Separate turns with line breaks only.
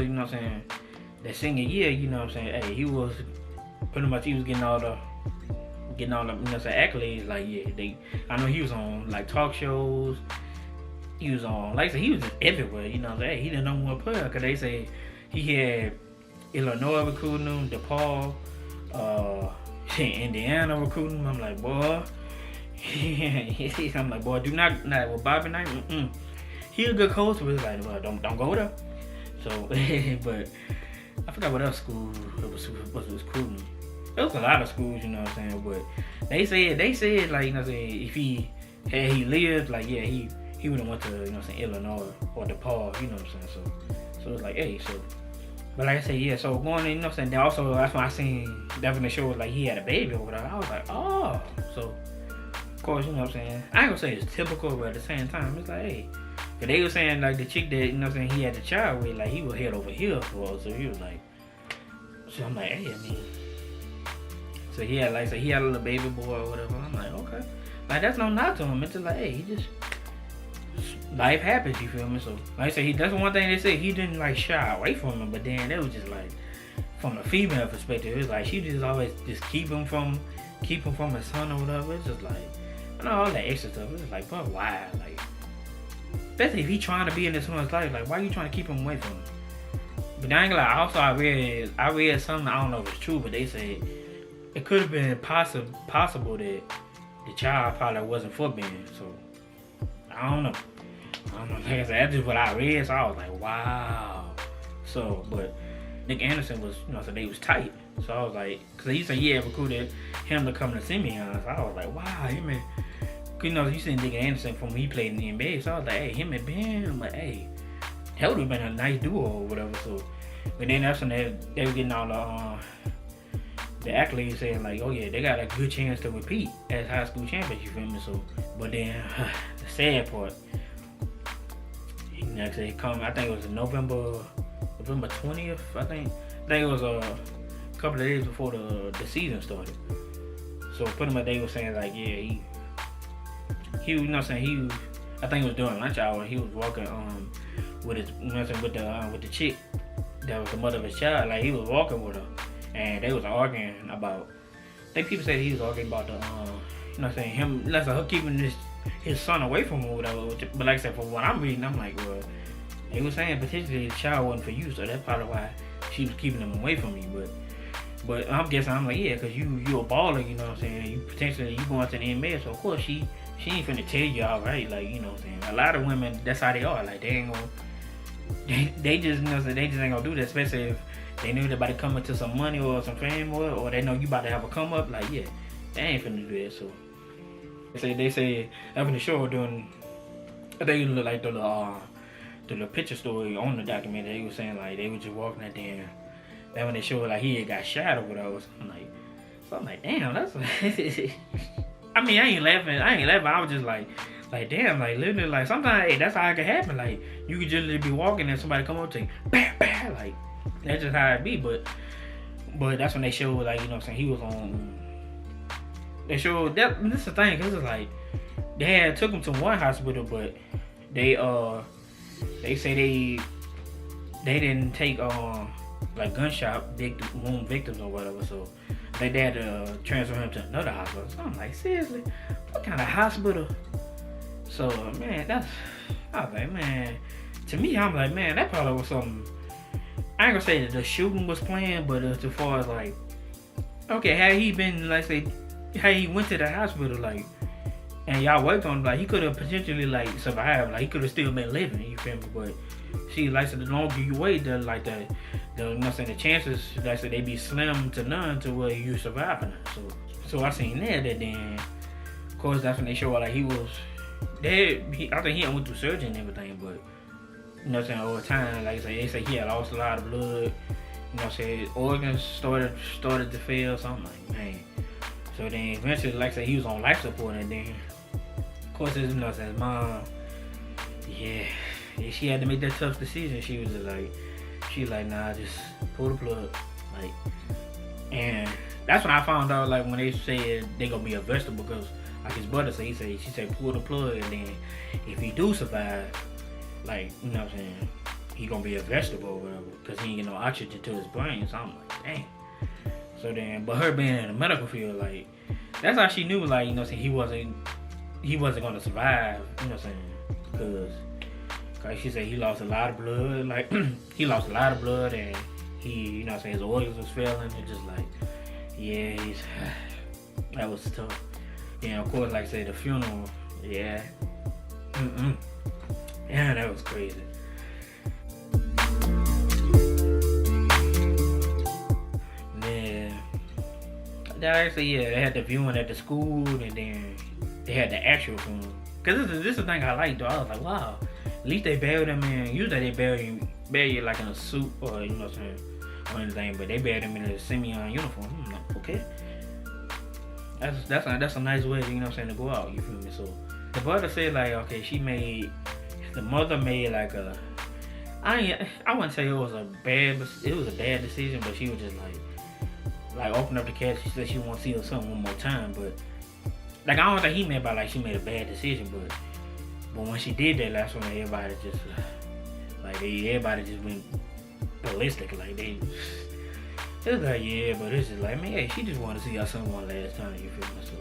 into, you know what I'm saying, that senior year, you know what I'm saying, hey, he was pretty much, he was getting all the, you know what I'm saying, accolades. Like, yeah, I know he was on like talk shows. He was on, like I said, he was just everywhere. You know what I'm saying? He the number one player because they say he had Illinois recruiting him, DePaul, Indiana recruiting him. I'm like, boy, I'm like, boy, do not with Bobby Knight. He a good coach, but it's like, well, don't go there. So, but I forgot what else school was recruiting. There was a lot of schools, you know what I'm saying, but they said like, you know what I'm saying, if he lived, like, yeah, he would have went to, you know what I'm saying, Illinois or DePaul, you know what I'm saying, so it's like, hey, so, but like I said, yeah, so going in, you know what I'm saying, then also, that's when I seen definitely shows like he had a baby over there. I was like, oh, so, of course, you know what I'm saying, I ain't gonna say it's typical, but at the same time, it's like, hey, but they were saying, like, the chick that, you know what I'm saying, he had the child with, like, he was head over heels for her, so he was like, so I'm like, hey, I mean, so he had, like, so he had a little baby boy or whatever. I'm like, okay. Like, that's no knock to him. It's just like, hey, he just, life happens, you feel me? So, like I said, that's one thing they say, he didn't, like, shy away from him, but then it was just, like, from the female perspective, it was like, she just always just keep him from his son or whatever. It's just like, you know, all that extra stuff. It's like, but why? Like, especially if he trying to be in this son's life, like, why are you trying to keep him away from him? But I ain't gonna lie, also I read something, I don't know if it's true, but they said, it could have been possible that the child probably wasn't for Ben. So I don't know. Like I said, that's just what I read. So I was like, wow. So, but Nick Anderson was, you know, so they was tight. So I was like, because he said he had recruited him to come to Simeon. So I was like, wow, him and, you know, you seen Nick Anderson from when he played in the NBA. So I was like, hey, him and Ben. I'm like, hey, that would have been a nice duo or whatever. So, but then that's when they were getting all the accolades saying like, oh yeah, they got a good chance to repeat as high school champions, you feel me? So, but then the sad part, next day come, I think it was November 20th. I think it was a couple of days before the season started. So pretty much they were saying like, yeah, he you know what I'm saying, I think it was during lunch hour, he was walking with his, you know what I'm saying, with the chick that was the mother of his child. Like, he was walking with her. And they was arguing about, I think people said he was arguing about the, you know what I'm saying, him, let's say her keeping his son away from him or whatever. But like I said, from what I'm reading, I'm like, well, they were saying potentially the child wasn't for you, so that's probably why she was keeping him away from you. But I'm guessing, I'm like, yeah, because you a baller, you know what I'm saying, you potentially, you going to the NBA, so of course she ain't finna tell you all right, like, you know what I'm saying. A lot of women, that's how they are, like, they ain't gonna, they just, you know, they just ain't gonna do that, especially if they knew they about to come into some money or some fame or they know you about to have a come up, like, yeah, they ain't finna do that. So they say having the show doing, I think it looked like the little picture story on the documentary. They were saying like they were just walking out there, and when they showed like he had got shot or whatever. I'm like, damn, that's. I mean, I ain't laughing. I was just like damn, like literally, like sometimes, hey, that's how it can happen. Like you could just be walking and somebody come up to you, bam, bam, like. That's just how it be, but that's when they showed, like, you know what I'm saying, he was on, they showed, that, this is the thing, cause it's like, they had took him to one hospital, but they say they didn't take, like gunshot wound victims or whatever, so they had to transfer him to another hospital. So I'm like, seriously, what kind of hospital? So, man, I was like, man, to me, I'm like, man, that probably was something. I ain't gonna say that the shooting was planned, but as far as like, okay, had he been, like, say, had he went to the hospital, like, and y'all worked on him, like, he could have potentially, like, survived, like, he could have still been living, you feel me? But see, like, so the longer you wait, you know what I'm saying, the chances, like, so they be slim to none to where you surviving it. So I seen that then, of course, that's when they show, like, he was dead. I think he went through surgery and everything, but. You know what I'm saying, over time, like I say, they say he had lost a lot of blood, you know what I'm saying, organs started to fail, so I'm like, man. So then eventually, like I say, he was on life support, and then, of course, you know what I'm saying, his mom, yeah, she had to make that tough decision. She was just like, nah, just pull the plug, like, and that's when I found out, like, when they said they gonna be a vegetable, because, like his brother said, she said pull the plug, and then, if he do survive, like, you know what I'm saying, he gonna be a vegetable or whatever, because he ain't get no oxygen to his brain. So I'm like, dang. So then, but her being in the medical field, like, that's how she knew, like, you know what I'm saying, he wasn't gonna survive, you know what I'm saying, because she said he lost a lot of blood, like, he lost a lot of blood, and he, you know what I'm saying, his organs was failing, and just like, yeah, that was tough. And of course, like I said, the funeral, yeah, yeah, that was crazy. Actually, yeah, they had the viewing at the school, and then they had the actual funeral. Cause this is the thing I like, though. I was like, wow, at least they buried him in. Usually they bury you like in a suit or, you know what I'm saying, or anything, but they buried him in a semi-on uniform. I'm like, okay, that's a nice way, you know what I'm saying, to go out. You feel me? So the brother said, like, okay, the mother made like I wouldn't say it was a bad decision, but she was just like open up the case. She said she want to see her son one more time, but like I don't think he meant by like she made a bad decision, but when she did that, that's when everybody just went ballistic. Like it was like, yeah, but it's just like, man, she just wanted to see her son one last time. You feel me? So